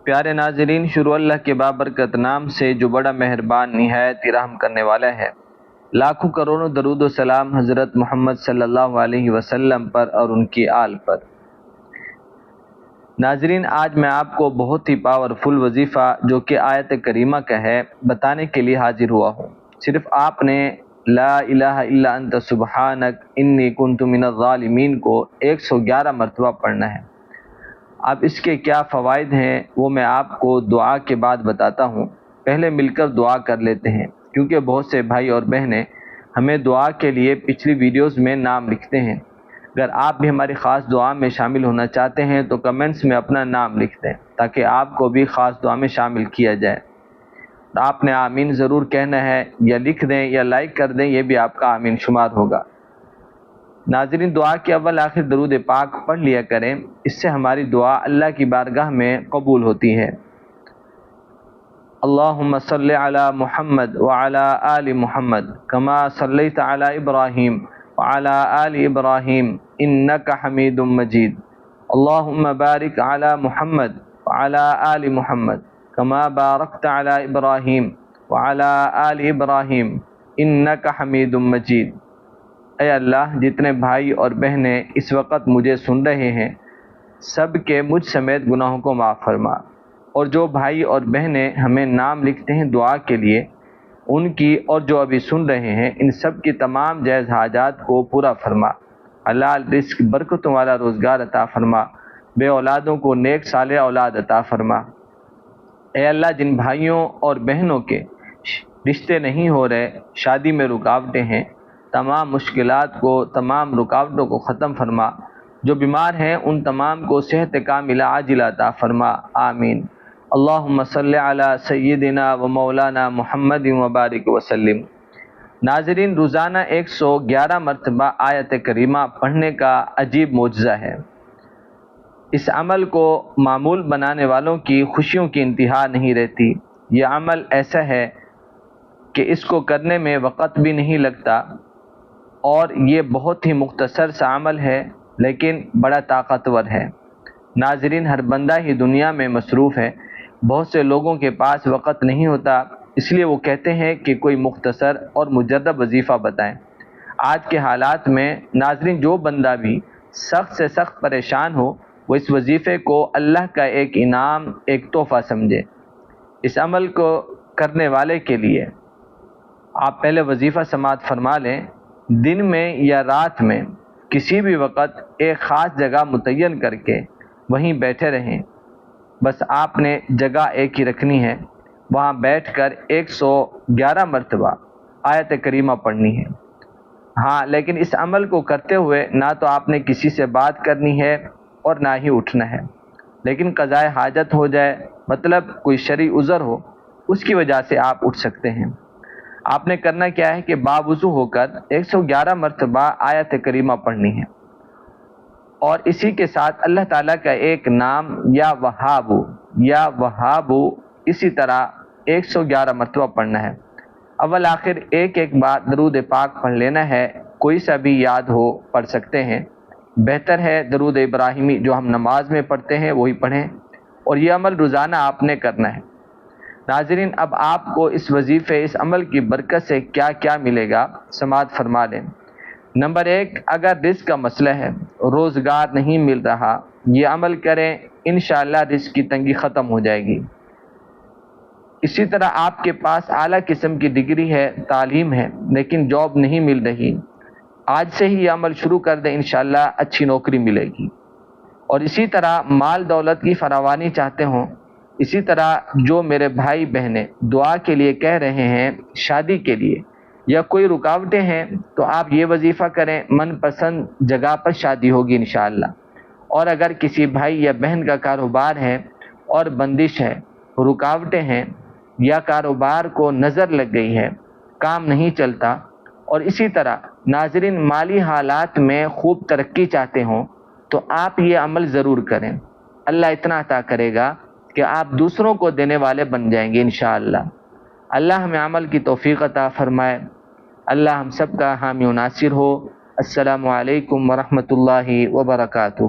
پیارے ناظرین، شروع اللہ کے بابرکت نام سے جو بڑا مہربان نہایت ہی رحم کرنے والا ہے۔ لاکھوں کروڑوں درود و سلام حضرت محمد صلی اللہ علیہ وسلم پر اور ان کی آل پر۔ ناظرین، آج میں آپ کو بہت ہی پاورفل وظیفہ جو کہ آیت کریمہ کا ہے بتانے کے لیے حاضر ہوا ہوں۔ صرف آپ نے لا الہ الا انت سبحانک انی کنت من الظالمین کو 111 مرتبہ پڑھنا ہے۔ اب اس کے کیا فوائد ہیں وہ میں آپ کو دعا کے بعد بتاتا ہوں۔ پہلے مل کر دعا کر لیتے ہیں، کیونکہ بہت سے بھائی اور بہنیں ہمیں دعا کے لیے پچھلی ویڈیوز میں نام لکھتے ہیں۔ اگر آپ بھی ہماری خاص دعا میں شامل ہونا چاہتے ہیں تو کمنٹس میں اپنا نام لکھ دیں تاکہ آپ کو بھی خاص دعا میں شامل کیا جائے۔ آپ نے آمین ضرور کہنا ہے، یا لکھ دیں یا لائک کر دیں، یہ بھی آپ کا آمین شمار ہوگا۔ ناظرین، دعا کے اول آخر درود پاک پڑھ لیا کریں، اس سے ہماری دعا اللہ کی بارگاہ میں قبول ہوتی ہے۔ اللہم صلی علی محمد وعلی آل محمد کما صلیت علی ابراہیم وعلی آل ابراہیم انک حمید مجید۔ اللہم بارک علی محمد وعلی آل محمد کما بارکت علی ابراہیم وعلی آل ابراہیم انک حمید مجید۔ اے اللہ، جتنے بھائی اور بہنیں اس وقت مجھے سن رہے ہیں سب کے مجھ سمیت گناہوں کو معاف فرما، اور جو بھائی اور بہنیں ہمیں نام لکھتے ہیں دعا کے لیے ان کی اور جو ابھی سن رہے ہیں ان سب کی تمام جائز حاجات کو پورا فرما۔ حلال رزق، برکتوں والا روزگار عطا فرما، بے اولادوں کو نیک صالح اولاد عطا فرما۔ اے اللہ، جن بھائیوں اور بہنوں کے رشتے نہیں ہو رہے، شادی میں رکاوٹیں ہیں، تمام مشکلات کو، تمام رکاوٹوں کو ختم فرما۔ جو بیمار ہیں ان تمام کو صحت کاملہ عاجلہ عطا فرما، آمین۔ اللہم صلی علی سیدنا و مولانا محمد وبارک وسلم۔ ناظرین، روزانہ 111 مرتبہ آیت کریمہ پڑھنے کا عجیب معجزہ ہے۔ اس عمل کو معمول بنانے والوں کی خوشیوں کی انتہا نہیں رہتی۔ یہ عمل ایسا ہے کہ اس کو کرنے میں وقت بھی نہیں لگتا، اور یہ بہت ہی مختصر سا عمل ہے لیکن بڑا طاقتور ہے۔ ناظرین، ہر بندہ ہی دنیا میں مصروف ہے، بہت سے لوگوں کے پاس وقت نہیں ہوتا، اس لیے وہ کہتے ہیں کہ کوئی مختصر اور مجرب وظیفہ بتائیں۔ آج کے حالات میں ناظرین جو بندہ بھی سخت سے سخت پریشان ہو وہ اس وظیفے کو اللہ کا ایک انعام، ایک تحفہ سمجھے۔ اس عمل کو کرنے والے کے لیے آپ پہلے وظیفہ سماعت فرما لیں، دن میں یا رات میں کسی بھی وقت ایک خاص جگہ متعین کر کے وہیں بیٹھے رہیں۔ بس آپ نے جگہ ایک ہی رکھنی ہے، وہاں بیٹھ کر 111 مرتبہ آیت کریمہ پڑھنی ہے۔ ہاں، لیکن اس عمل کو کرتے ہوئے نہ تو آپ نے کسی سے بات کرنی ہے اور نہ ہی اٹھنا ہے، لیکن قضاء حاجت ہو جائے، مطلب کوئی شرعی عذر ہو، اس کی وجہ سے آپ اٹھ سکتے ہیں۔ آپ نے کرنا کیا ہے کہ باوضو ہو کر 111 مرتبہ آیت کریمہ پڑھنی ہے، اور اسی کے ساتھ اللہ تعالیٰ کا ایک نام یا وہابو اسی طرح 111 مرتبہ پڑھنا ہے۔ اول آخر ایک ایک بار درود پاک پڑھ لینا ہے، کوئی سا بھی یاد ہو پڑھ سکتے ہیں۔ بہتر ہے درود ابراہیمی جو ہم نماز میں پڑھتے ہیں وہی پڑھیں، اور یہ عمل روزانہ آپ نے کرنا ہے۔ ناظرین، اب آپ کو اس وظیفے، اس عمل کی برکت سے کیا کیا ملے گا سماعت فرما لیں۔ نمبر 1، اگر رزق کا مسئلہ ہے، روزگار نہیں مل رہا، یہ عمل کریں، انشاءاللہ رزق کی تنگی ختم ہو جائے گی۔ اسی طرح آپ کے پاس اعلیٰ قسم کی ڈگری ہے، تعلیم ہے، لیکن جاب نہیں مل رہی، آج سے ہی یہ عمل شروع کر دیں، انشاءاللہ اچھی نوکری ملے گی۔ اور اسی طرح مال دولت کی فراوانی چاہتے ہوں، اسی طرح جو میرے بھائی بہنیں دعا کے لیے کہہ رہے ہیں، شادی کے لیے یا کوئی رکاوٹیں ہیں، تو آپ یہ وظیفہ کریں، من پسند جگہ پر شادی ہوگی انشاءاللہ۔ اور اگر کسی بھائی یا بہن کا کاروبار ہے اور بندش ہے، رکاوٹیں ہیں، یا کاروبار کو نظر لگ گئی ہے، کام نہیں چلتا، اور اسی طرح ناظرین مالی حالات میں خوب ترقی چاہتے ہوں، تو آپ یہ عمل ضرور کریں۔ اللہ اتنا عطا کرے گا کہ آپ دوسروں کو دینے والے بن جائیں گے انشاءاللہ۔ اللہ ہمیں عمل کی توفیق عطا فرمائے۔ اللہ ہم سب کا حامی و ناصر ہو۔ السلام علیکم ورحمۃ اللہ وبرکاتہ۔